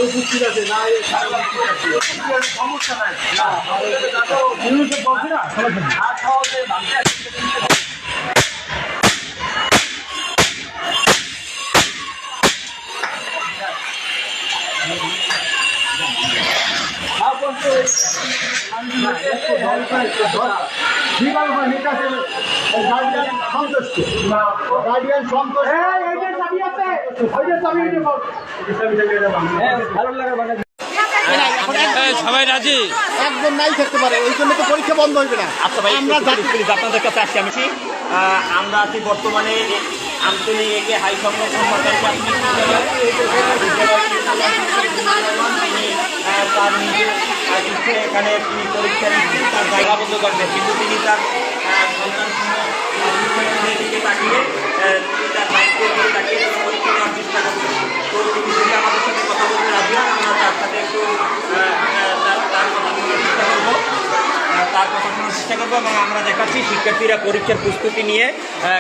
উপস্থিত আছে না সমস্যা নাই বলছি না হাত খাওয়াতে সবাই রাজি একদম নাই থাকতে পারে, ওই জন্য তো পরীক্ষা বন্ধ হইবে না। আচ্ছা ভাই, আমরা প্লিজ আপনাদের কাছে আসছি। আমরা আছি বর্তমানে আমতলী একে হাই সংরক্ষণ সরকারি প্রাথমিক বিদ্যালয়। তার নিজের এখানে তিনি পরীক্ষার তার জায়গাবদ্ধ করবেন, কিন্তু তিনি তার সন্তান দিকে তাকিয়ে তিনি তার দায়িত্বের দিকে তাকিয়ে পরীক্ষা নেওয়ার চেষ্টা করবেন। তো তিনি যদি আমাদের সাথে কথা বলতে রাজি হন, আমরা তার সাথে একটু তার কথা শোনার চেষ্টা করবো এবং আমরা দেখাচ্ছি শিক্ষার্থীরা পরীক্ষার প্রস্তুতি নিয়ে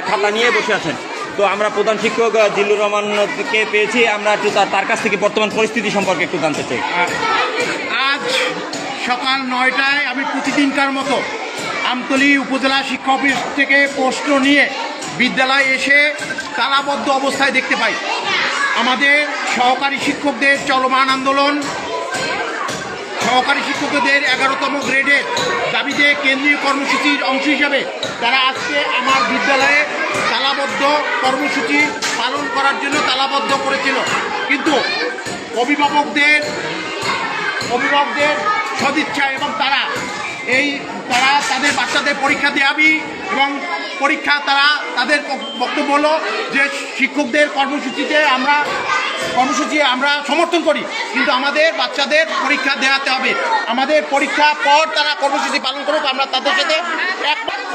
খাতা নিয়ে বসে আছেন। তো আমরা প্রধান শিক্ষক জিল্লুর রহমানকে পেয়েছি, আমরা একটু তার কাছ থেকে বর্তমান পরিস্থিতি সম্পর্কে একটু জানতে চাই। আজ সকাল 9টায় আমি প্রতিদিনকার মতো আমতলী উপজেলা শিক্ষা অফিস থেকে প্রশ্ন নিয়ে বিদ্যালয়ে এসে তালাবদ্ধ অবস্থায় দেখতে পাই। আমাদের সহকারী শিক্ষকদের চলমান আন্দোলন, সহকারী শিক্ষকদের 11তম গ্রেডের দাবিতে কেন্দ্রীয় কর্মসূচির অংশ হিসাবে তারা আজকে আমার বিদ্যালয়ে তালাবদ্ধ কর্মসূচি পালন করার জন্য তালাবদ্ধ করেছিল। কিন্তু অভিভাবকদের সদিচ্ছা এবং তারা তাদের বাচ্চাদের পরীক্ষা দেওয়াবি এবং পরীক্ষা তাদের বক্তব্য হলো যে শিক্ষকদের কর্মসূচি আমরা সমর্থন করি, কিন্তু আমাদের বাচ্চাদের পরীক্ষা দেওয়াতে হবে। আমাদের পরীক্ষা পর তারা কর্মসূচি পালন করুক, আমরা তাদের সাথে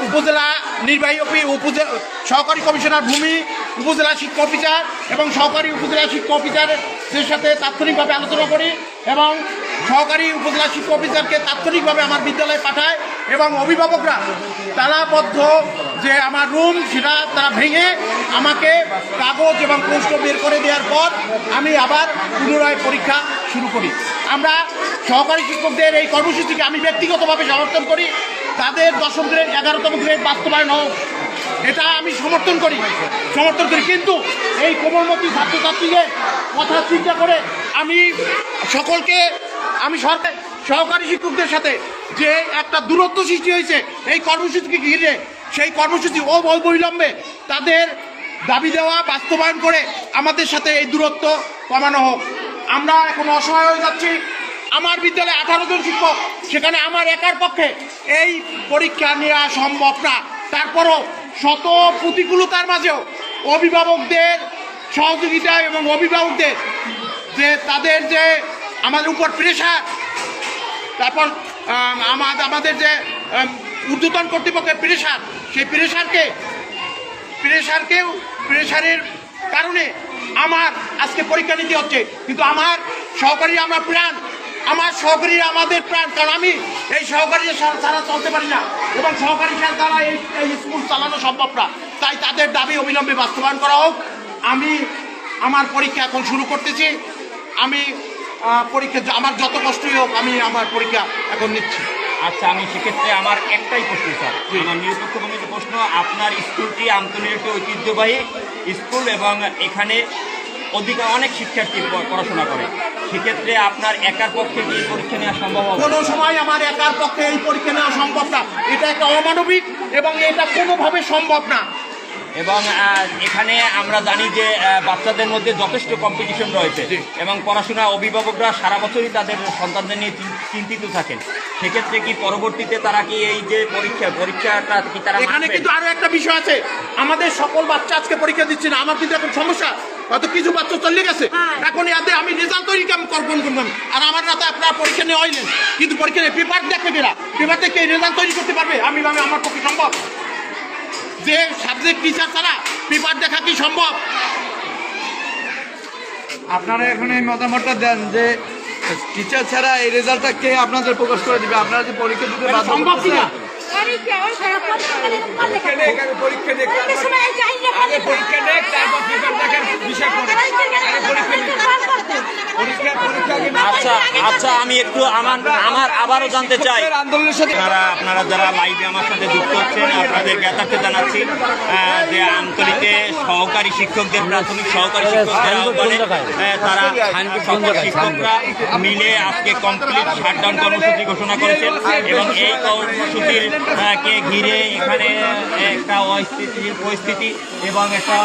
উপজেলা নির্বাহী সহকারী কমিশনার ভূমি, উপজেলা শিক্ষা অফিসার এবং সহকারী উপজেলা শিক্ষা অফিসারের সাথে তাৎক্ষণিকভাবে আলোচনা করি এবং সহকারী উপজেলা শিক্ষা অফিসারকে তাৎক্ষণিকভাবে আমার বিদ্যালয়ে পাঠায় এবং অভিভাবকরা তালাবদ্ধ যে আমার রুম সেটা তারা ভেঙে আমাকে কাগজ এবং প্রশ্ন বের করে দেওয়ার পর আমি আবার পুনরায় পরীক্ষা শুরু করি। আমরা সহকারী শিক্ষকদের এই কর্মসূচিকে আমি ব্যক্তিগতভাবে সমর্থন করি। তাদের 10ম গ্রেড 11তম গ্রেড বাস্তবায়ন হোক, এটা আমি সমর্থন করি। কিন্তু এই কোমলমতি ছাত্রছাত্রীদের কথা চিন্তা করে আমি সহকারী শিক্ষকদের সাথে যে একটা দূরত্ব সৃষ্টি হয়েছে এই কর্মসূচিকে ঘিরে, সেই কর্মসূচি অবিলম্বে তাদের দাবি দেওয়া বাস্তবায়ন করে আমাদের সাথে এই দূরত্ব কমানো হোক। আমরা এখন অসহায় হয়ে যাচ্ছি। আমার বিদ্যালয়ে 18 জন শিক্ষক, সেখানে আমার একার পক্ষে এই পরীক্ষা নেওয়া সম্ভব না। তারপরও শত প্রতিকূলতার মাঝেও অভিভাবকদের সহযোগিতা এবং অভিভাবকদের তাদের যে আমাদের উপর প্রেশার, তারপর আমাদের যে ঊর্ধ্বতন কর্তৃপক্ষের প্রেশার, সেই প্রেশারের কারণে আমার আজকে পরীক্ষা নিতে হচ্ছে। কিন্তু আমার সহকারীরা আমাদের প্রাণ, কারণ আমি এই সহকারীদের ছাড়া চলতে পারি না এবং সহকারী দ্বারা এই স্কুল চালানো সম্ভব না। তাই তাদের দাবি অবিলম্বে বাস্তবায়ন করা হোক। আমি আমার পরীক্ষা এখন শুরু করতেছি। আমি আমার যত কষ্টই হোক আমি আমার পরীক্ষা এখন নিচ্ছি। আচ্ছা, আমি সেক্ষেত্রে আমার একটাই প্রশ্ন স্যার, আমার নিরপেক্ষ কমিটির প্রশ্ন। আপনার স্কুলটি আমতলীর একটি ঐতিহ্যবাহী স্কুল এবং এখানে অনেক শিক্ষার্থী পড়াশোনা করে, সেক্ষেত্রে আপনার একার পক্ষে কি পরীক্ষা নেওয়া সম্ভব হবে? কোনো সময় আমার একার পক্ষে এই পরীক্ষা নেওয়া সম্ভব না। এটা একটা অমানবিক এবং এটা কোনোভাবে সম্ভব না। এবং এখানে আমরা জানি যে বাচ্চাদের মধ্যে যথেষ্ট কম্পিটিশন রয়েছে এবং পড়াশোনা অভিভাবকরা সারা বছরই তাদের সন্তানদের নিয়ে চিন্তিত থাকেন। সেক্ষেত্রে কি পরবর্তীতে তারা কি এই যে পরীক্ষাটা কি তারা? এখানে কিন্তু আরো একটা বিষয় আছে, আমাদের সকল বাচ্চা আজকে পরীক্ষা দিচ্ছে না। আমার কিন্তু এখন সমস্যা, হয়তো কিছু বাচ্চা চলে গেছে, এখন ইয়াতে আমি রেজাল্ট তৈরি করবেন আর আমার রাতে আপনারা পরীক্ষা নেওয়া হইলেন, কিন্তু পরীক্ষা নেই পেপার দেখবে বেরা, পেপার থেকে রেজাল্ট তৈরি করতে পারবে? আমার পক্ষে সম্ভব? যে সাবজেক্ট টিচার ছাড়া পেপার দেখা কি সম্ভব? আপনারা এখন এই মতামতটা দেন যে টিচার ছাড়া এই রেজাল্টটা কে আপনাদের প্রকাশ করে দিবে? আপনারা যে পরীক্ষা দিতে সম্ভব কিনা পরীক্ষা দেখ আগে পরীক্ষা দেখ তারপর পেপার দেখার বিষয় করে আগে পরীক্ষা আচ্ছা আচ্ছা, আমি একটু আমার আবারও জানতে চাই, আন্দোলনের সাথে আপনারা যারা লাইভে আমার সাথে যুক্ত হচ্ছেন আপনাদের জ্ঞাতার্থে জানাচ্ছি যে আমতলীতে সহকারী শিক্ষকদের প্রাথমিক সহকারী শিক্ষকদের আহ্বানে তারা সকল শিক্ষকরা মিলে আজকে কমপ্লিট শাটডাউন কর্মসূচি ঘোষণা করেছেন এবং এই কর্মসূচির কে ঘিরে এখানে একটা অস্থিতিশীল পরিস্থিতি এবং একটা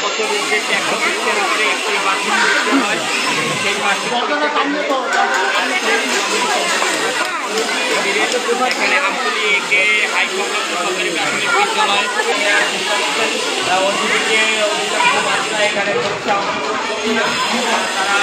বছরের যে ট্যাক্স সিস্টেম করে একটি বাতিল করতে হয় সেই এখানে আমতলী হাইকোর্ট সরকারি প্রাথমিক বিদ্যালয় অন্যদিকে অধিকাংশ বাচ্চা এখানে তারা